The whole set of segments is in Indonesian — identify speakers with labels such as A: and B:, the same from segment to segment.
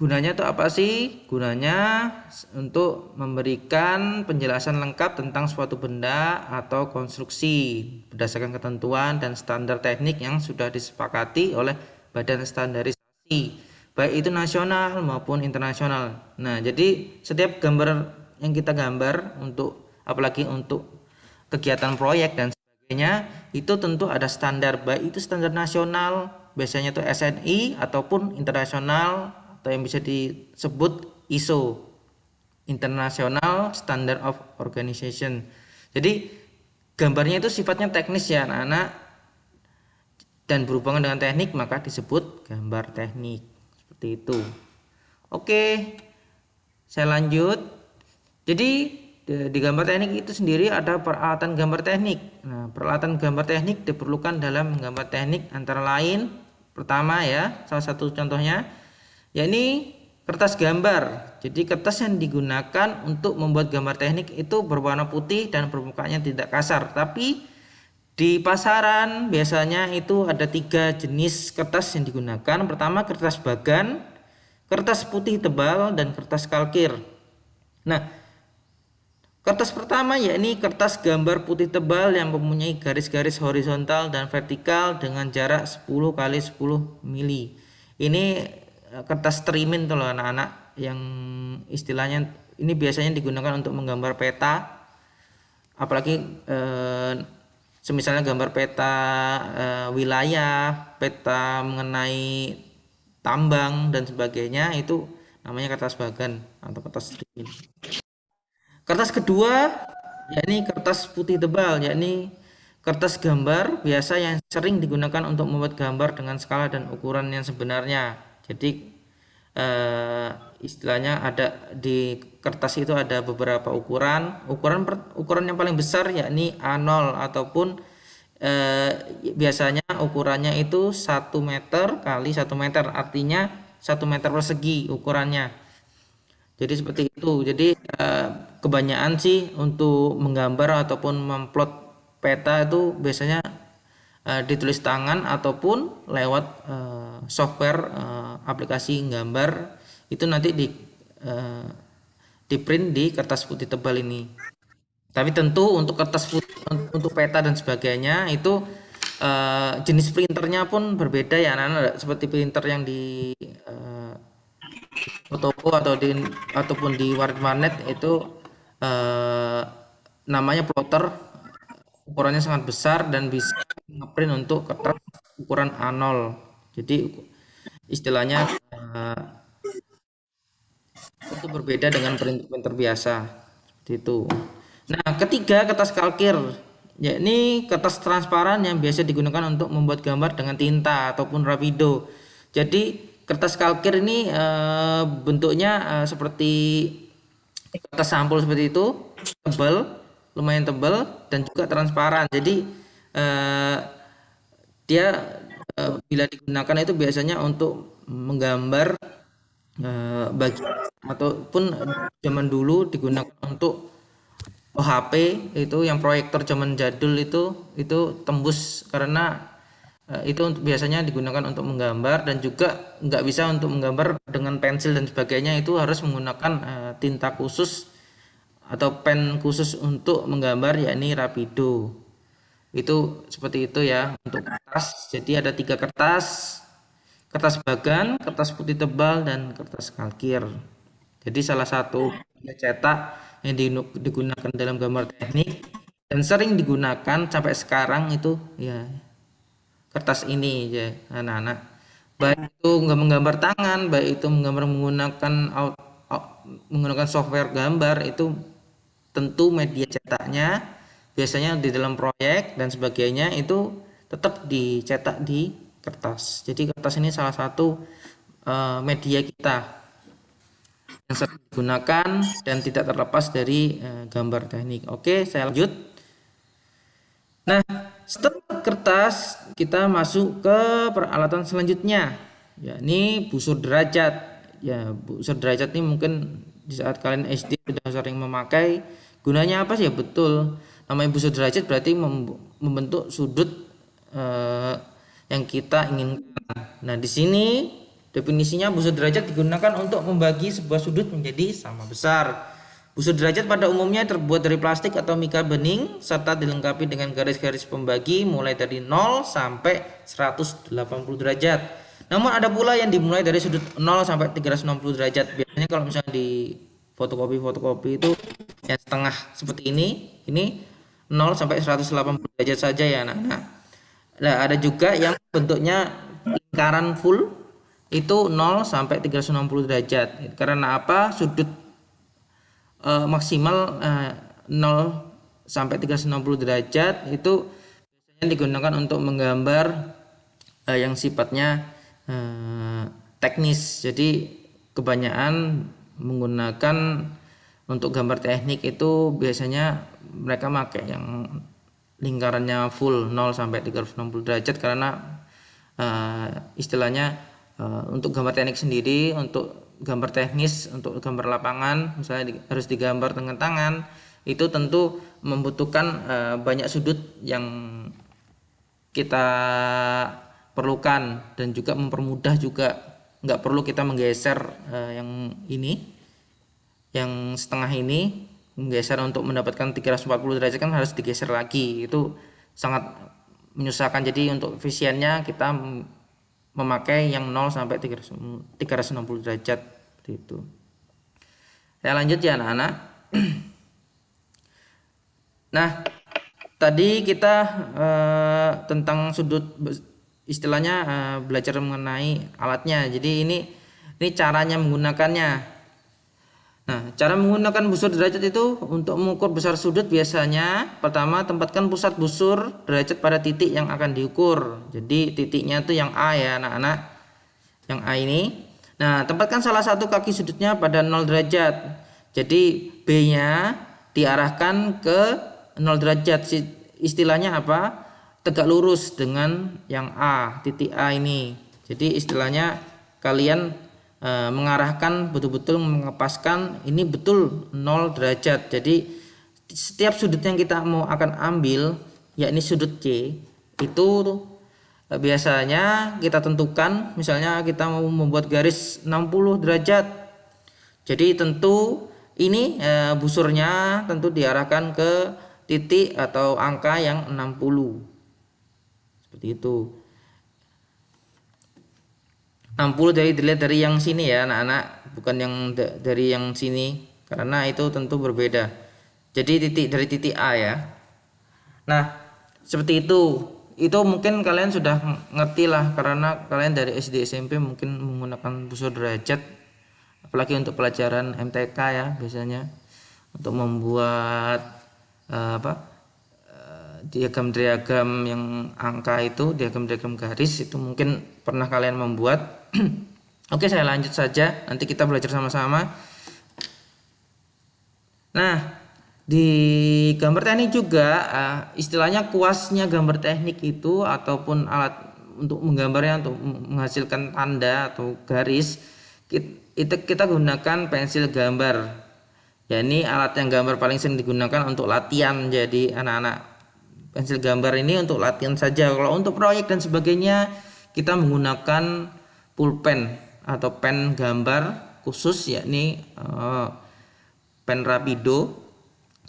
A: Gunanya itu apa sih? Gunanya untuk memberikan penjelasan lengkap tentang suatu benda atau konstruksi berdasarkan ketentuan dan standar teknik yang sudah disepakati oleh badan standarisasi, baik itu nasional maupun internasional. Nah, jadi setiap gambar yang kita gambar apalagi untuk kegiatan proyek dan sebagainya, itu tentu ada standar, baik itu standar nasional, biasanya itu SNI, ataupun internasional atau yang bisa disebut ISO, International Standard of Organization. Jadi gambarnya itu sifatnya teknis ya anak-anak, dan berhubungan dengan teknik maka disebut gambar teknik, seperti itu. Oke, saya lanjut. Jadi di gambar teknik itu sendiri ada peralatan gambar teknik. Nah, peralatan gambar teknik diperlukan dalam menggambar teknik antara lain, pertama ya, salah satu contohnya yakni kertas gambar. Jadi kertas yang digunakan untuk membuat gambar teknik itu berwarna putih dan permukaannya tidak kasar. Tapi di pasaran biasanya itu ada 3 jenis kertas yang digunakan. Pertama, kertas bagan, kertas putih tebal, dan kertas kalkir. Nah, kertas pertama yakni kertas gambar putih tebal yang mempunyai garis-garis horizontal dan vertikal dengan jarak 10 kali 10 mili. Ini kertas trimin tuh loh anak-anak, yang istilahnya ini biasanya digunakan untuk menggambar peta, apalagi semisalnya gambar peta wilayah, peta mengenai tambang dan sebagainya, itu namanya kertas bagan atau kertas trimin. Kertas kedua yakni kertas putih tebal, yakni kertas gambar biasa yang sering digunakan untuk membuat gambar dengan skala dan ukuran yang sebenarnya. Jadi istilahnya ada di kertas itu ada beberapa ukuran. Ukuran yang paling besar yakni A0, ataupun biasanya ukurannya itu 1 meter kali 1 meter, artinya 1 meter persegi ukurannya. Jadi seperti itu. Jadi kebanyakan sih untuk menggambar ataupun memplot peta itu biasanya ditulis tangan ataupun lewat software aplikasi gambar, itu nanti di print di kertas putih tebal ini. Tapi tentu untuk kertas putih, untuk peta dan sebagainya itu jenis printernya pun berbeda ya anak-anak, seperti printer yang di toko ataupun di warnet itu eh, namanya plotter, ukurannya sangat besar dan bisa ngeprint untuk kertas ukuran A0. Jadi istilahnya itu berbeda dengan printer biasa, seperti itu. Nah, ketiga, kertas kalkir, yakni kertas transparan yang biasa digunakan untuk membuat gambar dengan tinta ataupun rapido. Jadi kertas kalkir ini bentuknya seperti kertas sampul seperti itu, tebal, lumayan tebal dan juga transparan. Jadi eh, dia bila digunakan itu biasanya untuk menggambar bagi ataupun zaman dulu digunakan untuk OHP, itu yang proyektor zaman jadul itu tembus, karena itu biasanya digunakan untuk menggambar dan juga nggak bisa untuk menggambar dengan pensil dan sebagainya, itu harus menggunakan tinta khusus atau pen khusus untuk menggambar, yakni rapido. Itu seperti itu ya untuk kertas. Jadi ada 3 kertas: kertas bagan, kertas putih tebal, dan kertas kalkir. Jadi salah satu media cetak yang digunakan dalam gambar teknik dan sering digunakan sampai sekarang itu ya kertas ini ya anak-anak. Baik itu nggak menggambar tangan, baik itu menggambar menggunakan software gambar, itu tentu media cetaknya biasanya di dalam proyek dan sebagainya itu tetap dicetak di kertas. Jadi kertas ini salah satu media kita yang sering digunakan dan tidak terlepas dari gambar teknik. Oke, saya lanjut. Nah, setelah kertas kita masuk ke peralatan selanjutnya, yakni busur derajat. Ya, busur derajat ini mungkin di saat kalian SD sudah sering memakai. Gunanya apa sih? Ya betul, namanya busur derajat berarti membentuk sudut yang kita inginkan. Nah, di sini Definisinya busur derajat digunakan untuk membagi sebuah sudut menjadi sama besar. Busur derajat pada umumnya terbuat dari plastik atau mika bening serta dilengkapi dengan garis-garis pembagi mulai dari 0 sampai 180 derajat. Namun ada pula yang dimulai dari sudut 0 sampai 360 derajat. Biasanya kalau misalnya di fotokopi itu yang setengah seperti ini 0 sampai 180 derajat saja ya anak-anak. Nah, ada juga yang bentuknya lingkaran full itu 0 sampai 360 derajat. Karena apa? Sudut maksimal 0 sampai 360 derajat itu biasanya digunakan untuk menggambar yang sifatnya teknis. Jadi kebanyakan menggunakan untuk gambar teknik itu biasanya mereka pakai yang lingkarannya full 0 sampai 360 derajat karena istilahnya untuk gambar teknik sendiri, untuk gambar teknis, untuk gambar lapangan misalnya harus digambar dengan tangan, itu tentu membutuhkan banyak sudut yang kita perlukan dan juga mempermudah juga, nggak perlu kita menggeser yang ini, yang setengah ini menggeser untuk mendapatkan 340 derajat kan harus digeser lagi, itu sangat menyusahkan. Jadi untuk efisiennya kita memakai yang 0 sampai 360 derajat seperti itu. Saya lanjut ya anak-anak. Nah, tadi kita tentang sudut, istilahnya belajar mengenai alatnya. Jadi ini caranya menggunakannya. Nah, cara menggunakan busur derajat itu untuk mengukur besar sudut biasanya pertama tempatkan pusat busur derajat pada titik yang akan diukur. Jadi titiknya itu yang A ya anak-anak, yang A ini. Nah, tempatkan salah satu kaki sudutnya pada 0 derajat. Jadi B-nya diarahkan ke 0 derajat. Istilahnya apa? Tegak lurus dengan yang A, titik A ini. Jadi istilahnya kalian mengarahkan betul-betul mengepaskan ini betul 0 derajat. Jadi setiap sudut yang kita mau akan ambil, yakni sudut C, itu biasanya kita tentukan, misalnya kita mau membuat garis 60 derajat. Jadi tentu ini busurnya tentu diarahkan ke titik atau angka yang 60. Seperti itu. 60 dilihat dari yang sini ya anak-anak, bukan yang dari yang sini, karena itu tentu berbeda. Jadi dari titik A ya. Nah, seperti itu. Itu mungkin kalian sudah ngerti lah, karena kalian dari SD SMP mungkin menggunakan busur derajat, apalagi untuk pelajaran MTK ya biasanya, untuk membuat diagram-diagram yang angka itu, diagram-diagram garis itu mungkin pernah kalian membuat. Oke, saya lanjut saja, nanti kita belajar sama-sama. Nah, di gambar teknik juga istilahnya kuasnya gambar teknik itu ataupun alat untuk menggambarnya, untuk menghasilkan tanda atau garis, kita gunakan pensil gambar. Ya, ini alat yang gambar paling sering digunakan untuk latihan. Jadi anak-anak, pensil gambar ini untuk latihan saja. Kalau untuk proyek dan sebagainya kita menggunakan pulpen atau pen gambar khusus, yakni pen Rapido.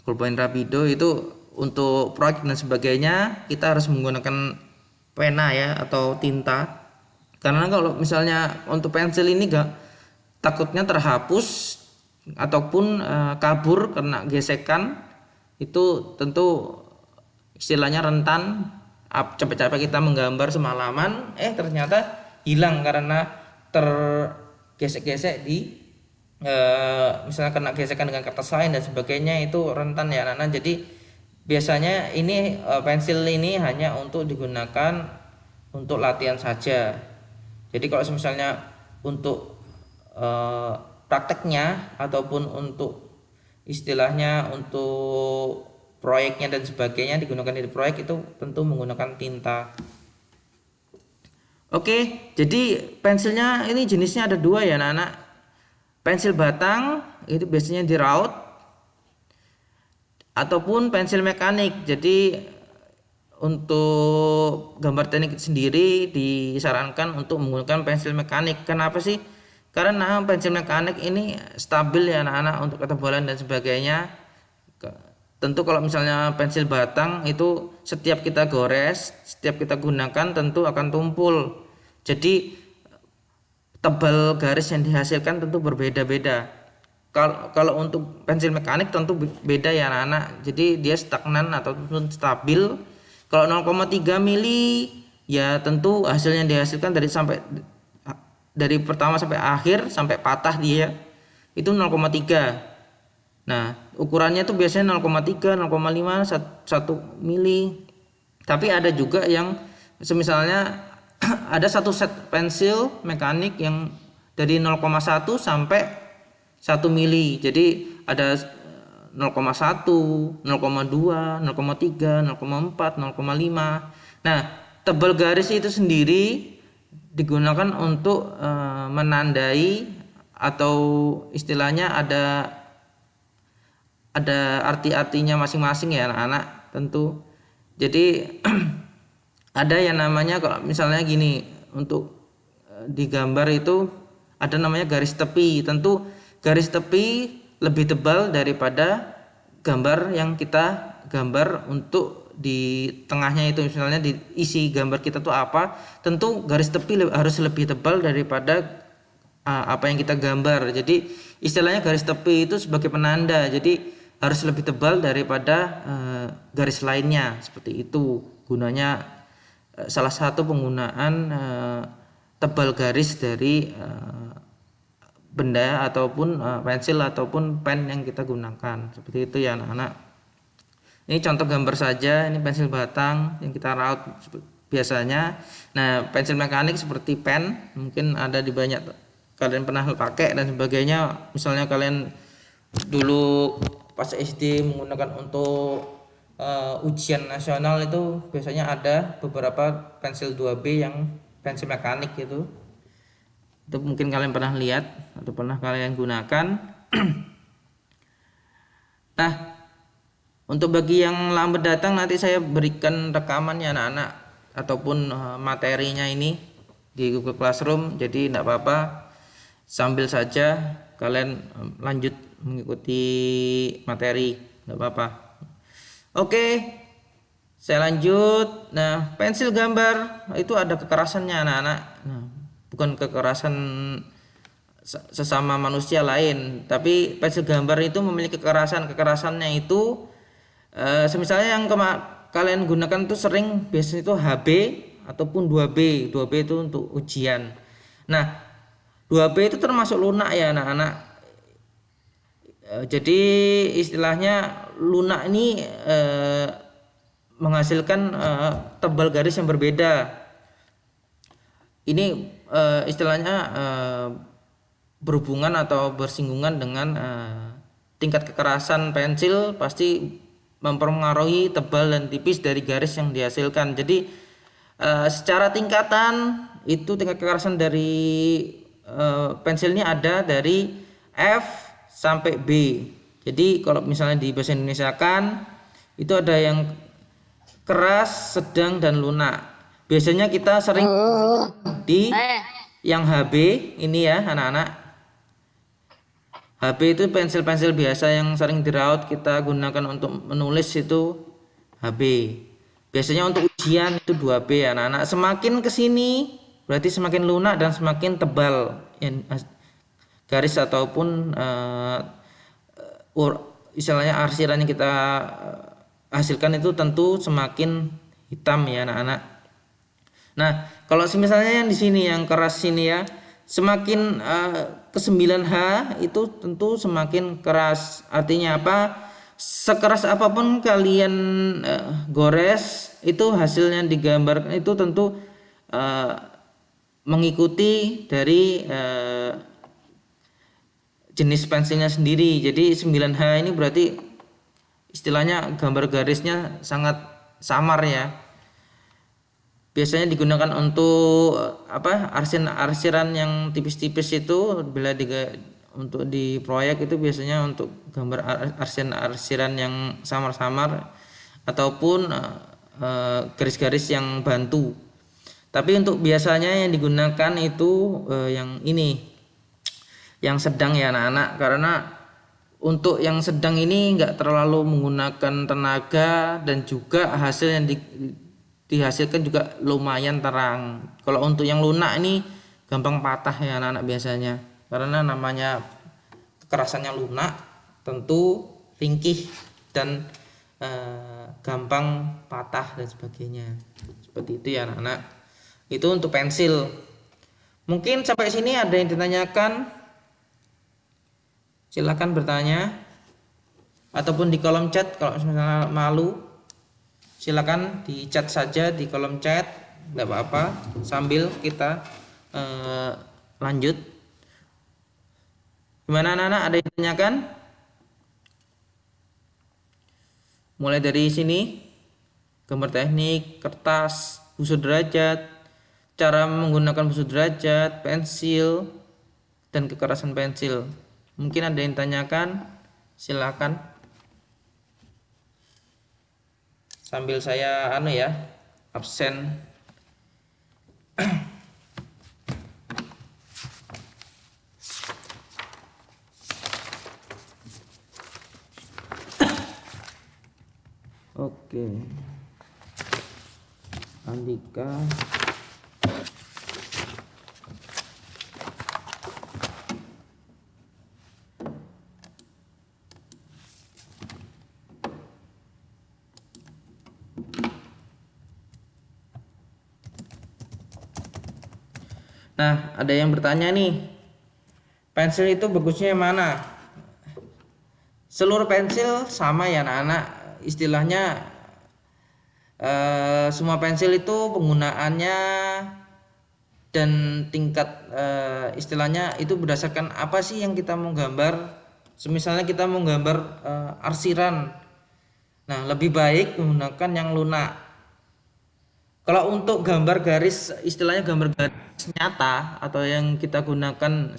A: Pulpen Rapido itu untuk proyek dan sebagainya kita harus menggunakan pena ya atau tinta. Karena kalau misalnya untuk pensil ini takutnya terhapus ataupun kabur karena gesekan, itu tentu istilahnya rentan. Capek-capek kita menggambar semalaman, ternyata hilang karena tergesek-gesek di misalnya kena gesekan dengan kertas lain dan sebagainya, itu rentan ya anak-anak. Jadi biasanya ini pensil ini hanya untuk digunakan untuk latihan saja. Jadi kalau misalnya untuk prakteknya ataupun untuk istilahnya untuk proyeknya dan sebagainya digunakan di proyek, itu tentu menggunakan tinta. Oke, jadi pensilnya ini jenisnya ada 2 ya anak-anak. Pensil batang itu biasanya diraut ataupun pensil mekanik. Jadi untuk gambar teknik sendiri disarankan untuk menggunakan pensil mekanik. Kenapa sih? Karena pensil mekanik ini stabil ya anak-anak untuk ketebalan dan sebagainya. Tentu kalau misalnya pensil batang itu setiap kita gores, setiap kita gunakan tentu akan tumpul. Jadi tebal garis yang dihasilkan tentu berbeda-beda. Kalau untuk pensil mekanik tentu beda ya anak-anak. Jadi dia stagnan ataupun stabil. Kalau 0,3 mili ya tentu hasilnya dihasilkan dari pertama sampai akhir sampai patah dia itu 0,3. Nah, ukurannya tuh biasanya 0,3, 0,5, 1 mili. Tapi ada juga yang semisalnya ada satu set pensil mekanik yang dari 0,1 sampai 1 mili. Jadi ada 0,1, 0,2, 0,3, 0,4, 0,5. Nah, tebal garis itu sendiri digunakan untuk menandai atau istilahnya ada arti-artinya masing-masing ya anak-anak tentu. Jadi ada yang namanya kalau misalnya gini, untuk digambar itu ada namanya garis tepi. Tentu garis tepi lebih tebal daripada gambar yang kita gambar untuk di tengahnya itu, misalnya di isi gambar kita tuh apa, tentu garis tepi harus lebih tebal daripada apa yang kita gambar. Jadi istilahnya garis tepi itu sebagai penanda, jadi harus lebih tebal daripada garis lainnya, seperti itu gunanya. Salah satu penggunaan tebal garis dari benda ataupun pensil ataupun pen yang kita gunakan, seperti itu ya anak-anak. Ini contoh gambar saja, ini pensil batang yang kita raut biasanya. Nah, pensil mekanik seperti pen mungkin ada di banyak kalian pernah pakai dan sebagainya. Misalnya kalian dulu pas SD menggunakan untuk ujian nasional itu biasanya ada beberapa pensil 2B yang pensil mekanik itu mungkin kalian pernah lihat atau pernah kalian gunakan. Nah, untuk bagi yang lambat datang nanti saya berikan rekamannya anak-anak ataupun materinya ini di Google Classroom, jadi tidak apa-apa, sambil saja kalian lanjut mengikuti materi, tidak apa-apa. Oke, saya lanjut. Nah, pensil gambar itu ada kekerasannya anak-anak. Nah, bukan kekerasan sesama manusia lain, tapi pensil gambar itu memiliki kekerasannya itu semisalnya yang kalian gunakan itu sering biasanya itu HB ataupun 2B. 2B itu untuk ujian. Nah, 2B itu termasuk lunak ya anak-anak. Jadi istilahnya lunak ini menghasilkan tebal garis yang berbeda. Ini istilahnya berhubungan atau bersinggungan dengan tingkat kekerasan pensil, pasti mempengaruhi tebal dan tipis dari garis yang dihasilkan. Jadi secara tingkatan itu tingkat kekerasan dari pensilnya ada dari F sampai B. Jadi kalau misalnya di bahasa Indonesia kan itu ada yang keras, sedang, dan lunak. Biasanya kita sering di yang HB ini ya anak-anak. HB itu pensil-pensil biasa yang sering diraut kita gunakan untuk menulis itu HB. Biasanya untuk ujian itu 2B anak-anak. Semakin kesini berarti semakin lunak dan semakin tebal garis ataupun istilahnya arsiran yang kita hasilkan itu tentu semakin hitam ya anak-anak. Nah, kalau misalnya yang di sini yang keras sini ya, semakin ke 9H itu tentu semakin keras. Artinya apa? Sekeras apapun kalian gores, itu hasilnya digambarkan itu tentu mengikuti dari jenis pensilnya sendiri. Jadi 9H ini berarti istilahnya gambar garisnya sangat samar ya. Biasanya digunakan untuk arsiran yang tipis-tipis itu bila untuk di proyek itu biasanya untuk gambar arsiran yang samar-samar ataupun garis-garis yang bantu. Tapi untuk biasanya yang digunakan itu yang ini, yang sedang ya anak-anak, karena untuk yang sedang ini enggak terlalu menggunakan tenaga dan juga hasil yang dihasilkan juga lumayan terang. Kalau untuk yang lunak ini gampang patah ya anak-anak biasanya, karena namanya kekerasannya lunak tentu ringkih dan gampang patah dan sebagainya. Seperti itu ya anak-anak. Itu untuk pensil. Mungkin sampai sini ada yang ditanyakan? Silakan bertanya ataupun di kolom chat. Kalau misalnya malu silakan di chat saja di kolom chat, tidak apa-apa, sambil kita lanjut. Gimana anak-anak, ada yang ditanyakan? Mulai dari sini, gambar teknik, kertas, busur derajat, cara menggunakan busur derajat, pensil, dan kekerasan pensil. Mungkin ada yang tanyakan, silakan. Sambil saya absen. Oke. Andika. Nah, ada yang bertanya nih, pensil itu bagusnya yang mana? Seluruh pensil sama ya anak-anak, istilahnya semua pensil itu penggunaannya dan tingkat istilahnya itu berdasarkan apa sih yang kita mau gambar. Misalnya kita mau gambar arsiran, nah lebih baik menggunakan yang lunak. Kalau untuk gambar garis, istilahnya gambar garis nyata atau yang kita gunakan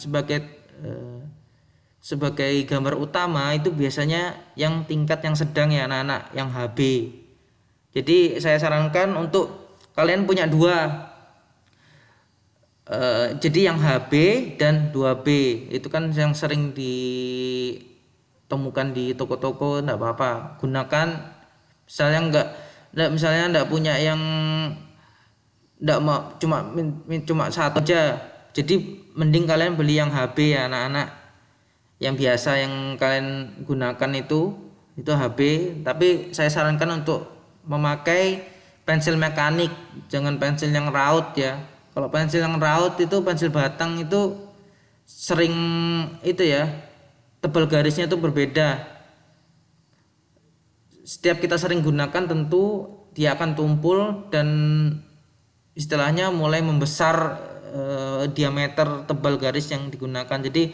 A: sebagai gambar utama, itu biasanya yang tingkat yang sedang ya anak-anak, yang HB. Jadi saya sarankan untuk kalian punya dua, jadi yang HB dan 2B itu kan yang sering ditemukan di toko-toko, enggak apa-apa, gunakan. Misalnya enggak punya yang, enggak mau cuma satu aja, jadi mending kalian beli yang HB ya anak-anak, yang biasa yang kalian gunakan itu HB. Tapi saya sarankan untuk memakai pensil mekanik, jangan pensil yang raut ya. Kalau pensil yang raut itu, pensil batang itu sering itu ya, tebal garisnya itu berbeda. Setiap kita sering gunakan tentu dia akan tumpul dan istilahnya mulai membesar diameter tebal garis yang digunakan. Jadi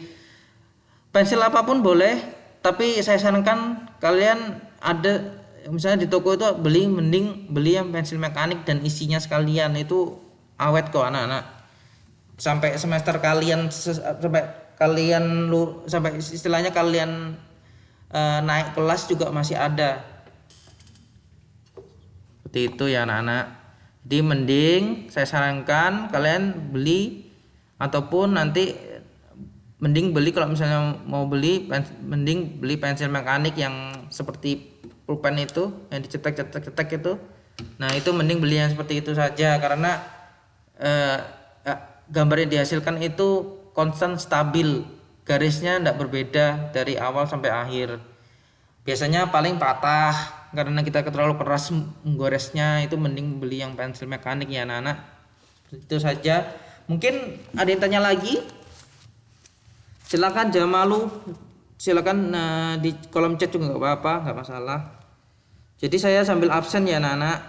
A: pensil apapun boleh, tapi saya sarankan kalian ada misalnya di toko itu mending beli yang pensil mekanik dan isinya sekalian, itu awet kok anak-anak. Sampai semester kalian sampai istilahnya kalian naik kelas juga masih ada. Seperti itu ya anak-anak. Jadi mending saya sarankan kalian beli, ataupun nanti mending beli, kalau misalnya mau beli mending beli pensil mekanik yang seperti pulpen itu, yang dicetak itu. Nah itu mending beli yang seperti itu saja, karena gambar yang dihasilkan itu konstan stabil, garisnya tidak berbeda dari awal sampai akhir. Biasanya paling patah karena kita terlalu keras menggoresnya, itu mending beli yang pensil mekanik ya anak-anak. Itu saja. Mungkin ada yang tanya lagi, silakan, jangan malu, silakan di kolom chat juga nggak apa-apa, nggak masalah. Jadi saya sambil absen ya anak-anak.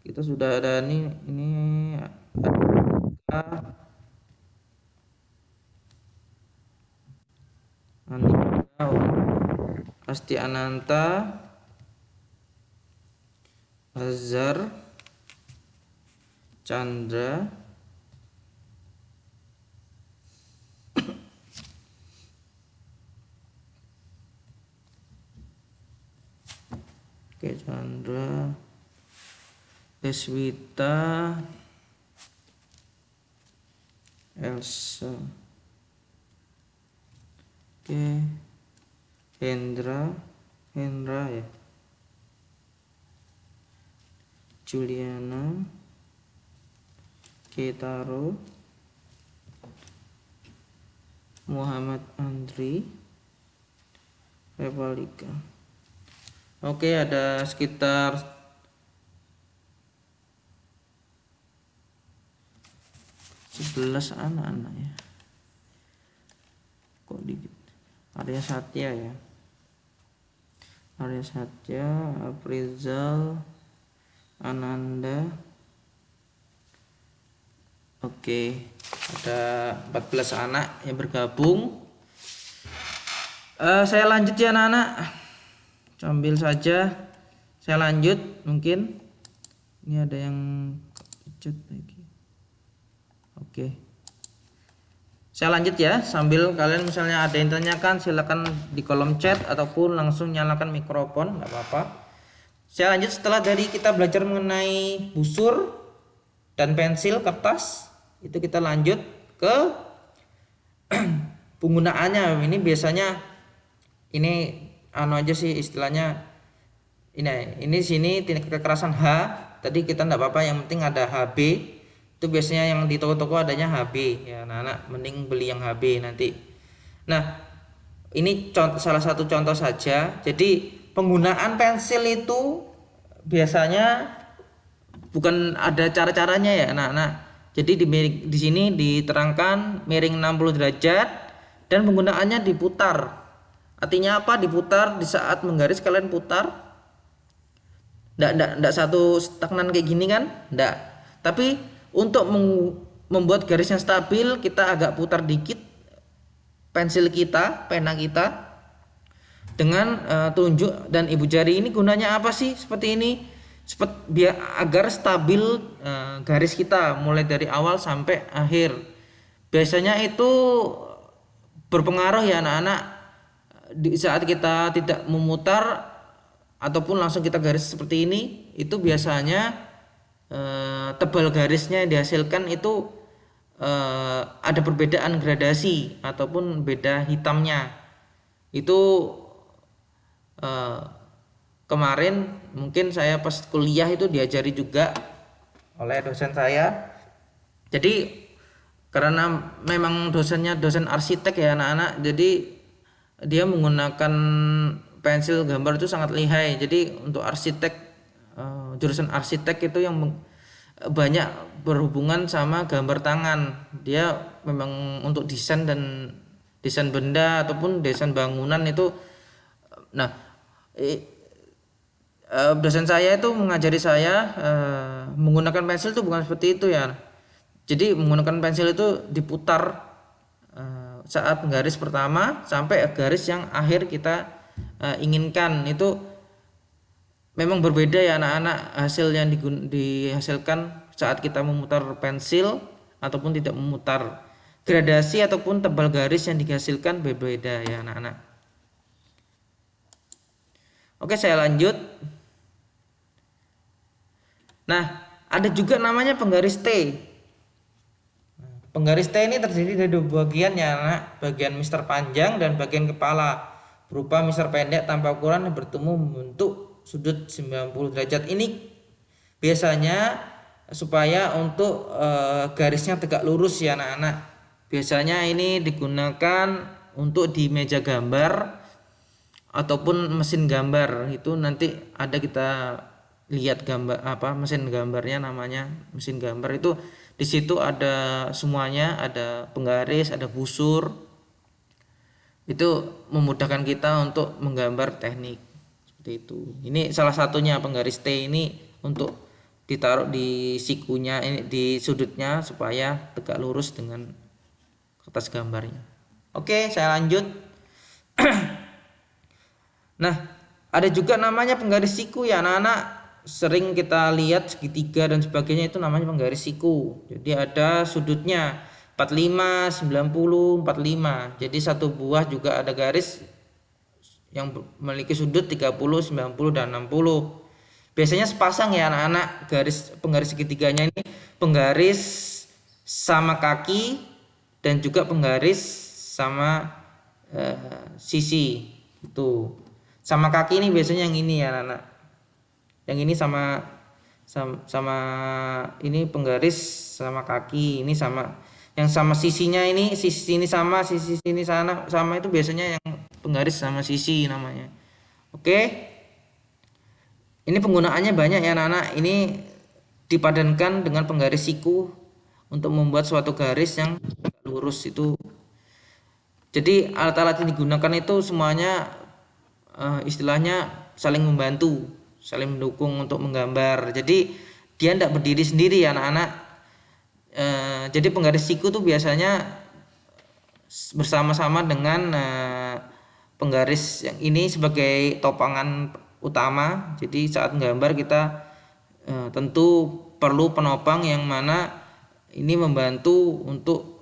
A: Kita sudah ada ini Andika, Asti Ananta, Azhar, Chandra, oke Chandra, Deswita, Elsa, oke, Hendra ya, Juliana, Ketaro, Muhammad Andri, Revalika. Oke, ada sekitar 11 anak-anak ya. Kok dikit? Arya Satya ya. Arya Satya, Aprizal, Ananda. Oke, ada 14 anak yang bergabung. Saya lanjut ya anak-anak. Sambil saja saya lanjut, mungkin ini ada yang chat lagi. Oke, saya lanjut ya, sambil kalian misalnya ada yang tanyakan silakan di kolom chat ataupun langsung nyalakan mikrofon, nggak apa-apa. Saya lanjut setelah dari kita belajar mengenai busur dan pensil kertas, itu kita lanjut ke penggunaannya. Ini biasanya ini aja sih istilahnya, ini sini tindak kekerasan H, tadi kita enggak apa-apa, yang penting ada HB. Itu biasanya yang di toko-toko adanya HB ya anak-anak, mending beli yang HB nanti. Nah, ini salah satu contoh saja. Jadi penggunaan pensil itu biasanya bukan ada cara-caranya ya anak-anak. Jadi di sini diterangkan miring 60 derajat dan penggunaannya diputar. Artinya apa? Diputar, di saat menggaris kalian putar. Nggak satu stagnan kayak gini kan? Nggak. Tapi untuk membuat garisnya stabil, kita agak putar dikit pensil kita, pena kita dengan telunjuk dan ibu jari. Ini gunanya apa sih? Seperti ini. Biar agar stabil garis kita mulai dari awal sampai akhir. Biasanya itu berpengaruh ya anak-anak. Di saat kita tidak memutar ataupun langsung kita garis seperti ini, itu biasanya tebal garisnya yang dihasilkan itu ada perbedaan gradasi ataupun beda hitamnya. Itu kemarin mungkin saya pas kuliah itu diajari juga oleh dosen saya. Jadi karena memang dosennya dosen arsitek ya anak-anak, jadi dia menggunakan pensil gambar itu sangat lihai. Jadi untuk arsitek, jurusan arsitek itu yang banyak berhubungan sama gambar tangan. Dia memang untuk desain dan desain benda ataupun desain bangunan itu. Nah, dosen saya itu mengajari saya menggunakan pensil itu bukan seperti itu ya. Jadi menggunakan pensil itu diputar saat garis pertama sampai garis yang akhir kita inginkan. Itu memang berbeda ya anak-anak, hasil yang dihasilkan saat kita memutar pensil ataupun tidak memutar. Gradasi ataupun tebal garis yang dihasilkan berbeda ya anak-anak. Oke, saya lanjut. Nah, ada juga namanya penggaris T. Penggaris T ini terdiri dari dua bagian ya anak, bagian mister panjang dan bagian kepala, berupa mister pendek tanpa ukuran yang bertemu membentuk sudut 90 derajat. Ini biasanya supaya untuk garisnya tegak lurus ya anak-anak. Biasanya ini digunakan untuk di meja gambar ataupun mesin gambar. Itu nanti ada kita lihat gambar mesin gambarnya, namanya mesin gambar. Itu di situ ada semuanya, ada penggaris, ada busur. Itu memudahkan kita untuk menggambar teknik seperti itu. Ini salah satunya penggaris T ini untuk ditaruh di sikunya, ini di sudutnya supaya tegak lurus dengan kertas gambarnya. Oke, saya lanjut. Nah, ada juga namanya penggaris siku ya anak-anak. Sering kita lihat segitiga dan sebagainya, itu namanya penggaris siku. Jadi ada sudutnya 45, 90, 45. Jadi satu buah juga ada garis yang memiliki sudut 30, 90 dan 60. Biasanya sepasang ya anak-anak, penggaris segitiganya ini penggaris sama kaki dan juga penggaris sama sisi. Itu. Sama kaki ini biasanya yang ini ya anak-anak. Yang ini sama ini penggaris sama kaki, ini sama yang sama sisinya, ini sisi ini sama sisi ini sama itu biasanya yang penggaris sama sisi namanya. Oke. Ini penggunaannya banyak ya anak-anak. Ini dipadankan dengan penggaris siku untuk membuat suatu garis yang lurus itu. Jadi alat-alat yang digunakan itu semuanya istilahnya saling membantu, saling mendukung untuk menggambar. Jadi dia tidak berdiri sendiri ya anak-anak. Jadi penggaris siku tuh biasanya bersama-sama dengan penggaris yang ini sebagai topangan utama. Jadi saat menggambar kita tentu perlu penopang yang mana ini membantu untuk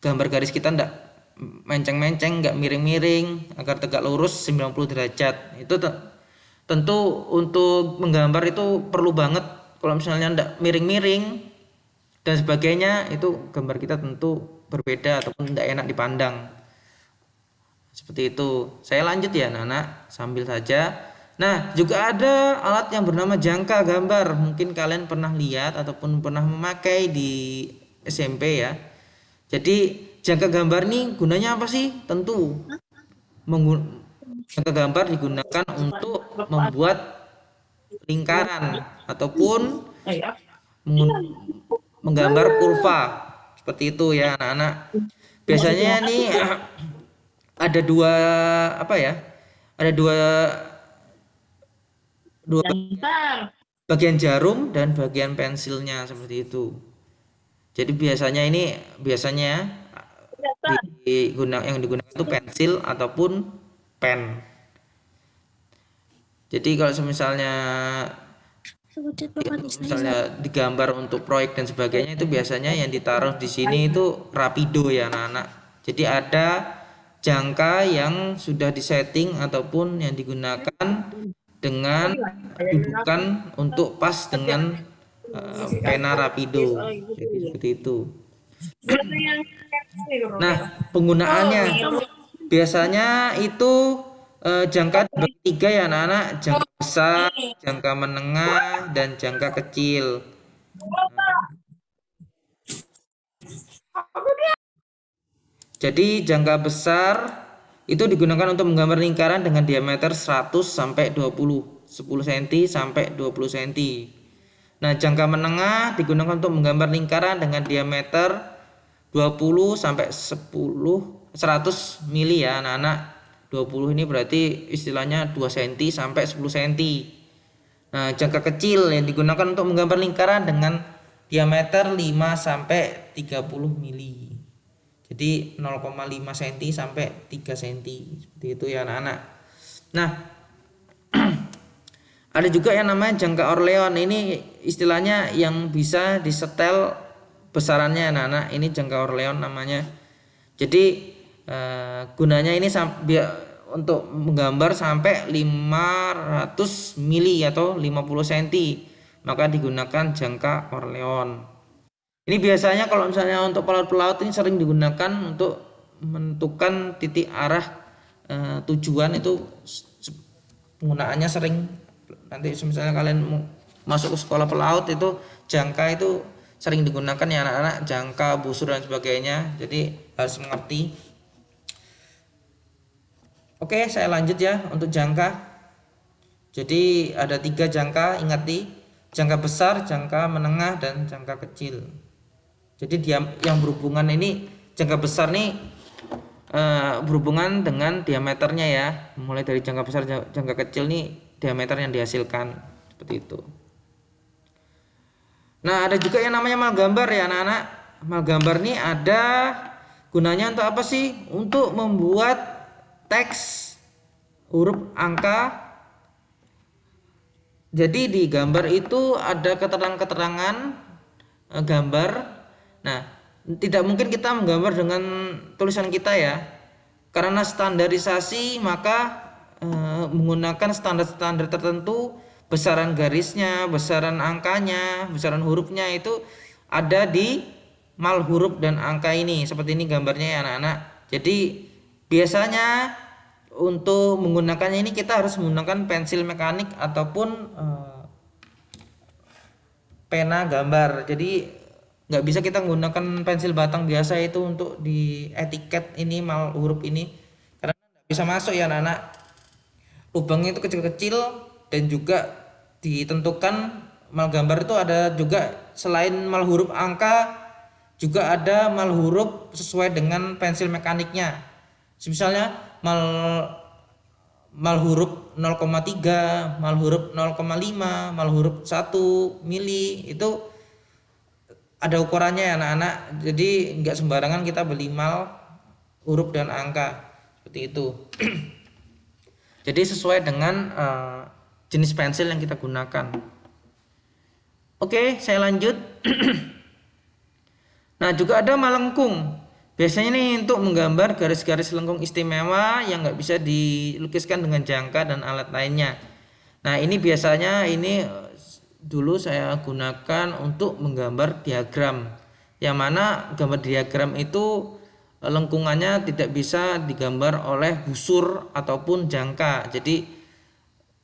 A: gambar garis kita tidak menceng-menceng, nggak miring-miring, agar tegak lurus 90 derajat. Itu tentu untuk menggambar itu perlu banget. Kalau misalnya tidak miring-miring dan sebagainya, itu gambar kita tentu berbeda ataupun tidak enak dipandang. Seperti itu. Saya lanjut ya anak-anak, sambil saja. Nah, juga ada alat yang bernama jangka gambar. Mungkin kalian pernah lihat ataupun pernah memakai di SMP ya. Jadi jangka gambar nih gunanya apa sih? Tentu jangka gambar digunakan untuk membuat lingkaran ataupun menggambar kurva. Seperti itu ya anak-anak. Biasanya nih ada dua apa ya? Ada dua bagian jarum dan bagian pensilnya seperti itu. Jadi biasanya yang digunakan itu pensil ataupun pen. Jadi kalau misalnya digambar untuk proyek dan sebagainya, itu biasanya yang ditaruh di sini itu rapido ya anak-anak. Jadi ada jangka yang sudah disetting ataupun yang digunakan dengan dudukan untuk pas dengan pena rapido. Jadi seperti itu. Nah, penggunaannya biasanya itu jangka dibagi 3 ya anak-anak, jangka besar, jangka menengah, dan jangka kecil. Jadi jangka besar itu digunakan untuk menggambar lingkaran dengan diameter 100 sampai 10 cm sampai 20 cm. Nah, jangka menengah digunakan untuk menggambar lingkaran dengan diameter 20 sampai 100 mili ya anak-anak. 20 ini berarti istilahnya 2 cm sampai 10 cm. Nah, jangka kecil yang digunakan untuk menggambar lingkaran dengan diameter 5 sampai 30 mili. Jadi 0,5 cm sampai 3 cm. Seperti itu ya anak-anak. Nah, ada juga yang namanya jangka Orleon. Ini istilahnya yang bisa disetel besarannya anak-anak. Ini jangka Orleon namanya. Jadi gunanya ini untuk menggambar sampai 500 mili atau 50 cm, maka digunakan jangka Orleon. Ini biasanya kalau misalnya untuk pelaut-pelaut ini sering digunakan untuk menentukan titik arah tujuan. Itu penggunaannya sering. Nanti misalnya kalian masuk ke sekolah pelaut, itu jangka itu sering digunakan ya anak-anak, jangka, busur dan sebagainya. Jadi harus mengerti. Oke, saya lanjut ya untuk jangka. Jadi ada 3 jangka, ingat nih, jangka besar, jangka menengah, dan jangka kecil. Jadi dia yang berhubungan ini, jangka besar nih berhubungan dengan diameternya ya. Mulai dari jangka besar, jangka kecil nih diameter yang dihasilkan, seperti itu. Nah, ada juga yang namanya malgambar ya anak-anak. Malgambar nih ada gunanya untuk apa sih? Untuk membuat teks, huruf, angka. Jadi di gambar itu ada keterangan-keterangan gambar. Nah, tidak mungkin kita menggambar dengan tulisan kita ya. Karena standarisasi, maka menggunakan standar-standar tertentu besaran garisnya, besaran angkanya, besaran hurufnya itu ada di mal huruf dan angka ini. Seperti ini gambarnya ya anak-anak. Jadi biasanya untuk menggunakannya ini kita harus menggunakan pensil mekanik ataupun pena gambar. Jadi nggak bisa kita menggunakan pensil batang biasa itu untuk di etiket ini mal huruf ini, karena nggak bisa masuk ya anak-anak. Lubangnya itu kecil-kecil dan juga ditentukan mal gambar itu ada juga selain mal huruf angka juga ada mal huruf sesuai dengan pensil mekaniknya. Misalnya mal huruf 0,3, mal huruf 0,5, mal huruf 1 mili itu ada ukurannya ya anak-anak. Jadi nggak sembarangan kita beli mal huruf dan angka seperti itu. Jadi sesuai dengan jenis pensil yang kita gunakan. Oke, saya lanjut. Nah, juga ada malengkung. Biasanya nih untuk menggambar garis-garis lengkung istimewa yang nggak bisa dilukiskan dengan jangka dan alat lainnya. Nah, ini biasanya ini dulu saya gunakan untuk menggambar diagram. Yang mana gambar diagram itu lengkungannya tidak bisa digambar oleh busur ataupun jangka. Jadi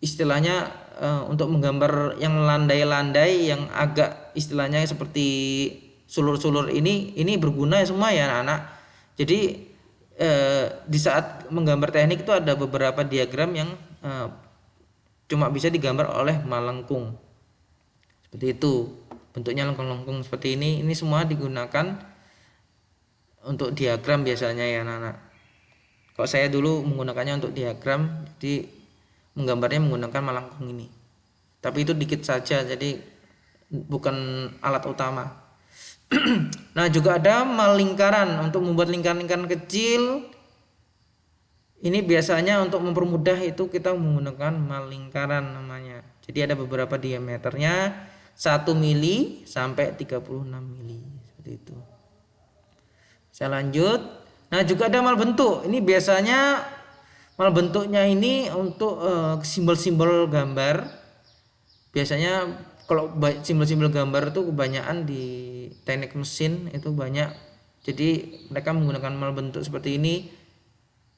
A: istilahnya untuk menggambar yang landai-landai yang agak istilahnya seperti sulur-sulur ini berguna semua ya anak-anak. Jadi di saat menggambar teknik itu ada beberapa diagram yang cuma bisa digambar oleh malengkung. Seperti itu. Bentuknya lengkung-lengkung seperti ini. Ini semua digunakan untuk diagram biasanya ya anak-anak. Kalau saya dulu menggunakannya untuk diagram, jadi menggambarnya menggunakan malengkung ini. Tapi itu dikit saja, jadi bukan alat utama. Nah, juga ada mal lingkaran. Untuk membuat lingkaran-lingkaran kecil, ini biasanya untuk mempermudah itu kita menggunakan mal lingkaran namanya. Jadi ada beberapa diameternya 1 mili sampai 36 mili seperti itu. Saya lanjut. Nah, juga ada mal bentuk. Ini biasanya mal bentuknya ini untuk simbol-simbol gambar. Biasanya kalau simbol-simbol gambar itu kebanyakan di teknik mesin itu banyak. Jadi mereka menggunakan mal bentuk seperti ini.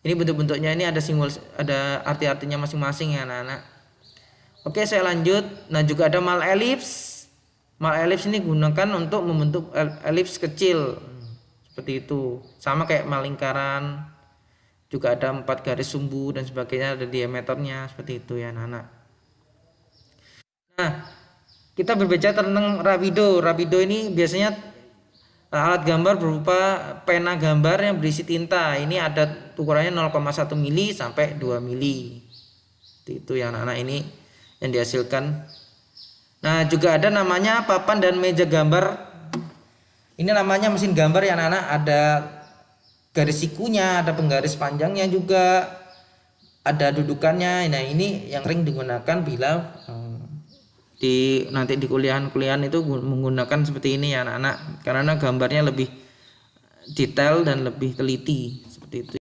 A: Ini bentuk-bentuknya ini ada simbol, ada arti-artinya masing-masing ya anak-anak. Oke, saya lanjut. Nah, juga ada mal elips. Mal elips ini gunakan untuk membentuk elips kecil. Seperti itu. Sama kayak mal lingkaran. Juga ada 4 garis sumbu dan sebagainya, ada diameternya seperti itu ya anak-anak. Nah, kita berbicara tentang rapido. Rapido ini biasanya alat gambar berupa pena gambar yang berisi tinta. Ini ada ukurannya 0,1 mili sampai 2 mili. Itu ya anak-anak, ini yang dihasilkan. Nah, juga ada namanya papan dan meja gambar. Ini namanya mesin gambar ya anak-anak. Ada garis sikunya, ada penggaris panjangnya juga, ada dudukannya. Nah, ini yang sering digunakan bila nanti di kuliahan itu menggunakan seperti ini ya anak-anak, karena gambarnya lebih detail dan lebih teliti seperti itu.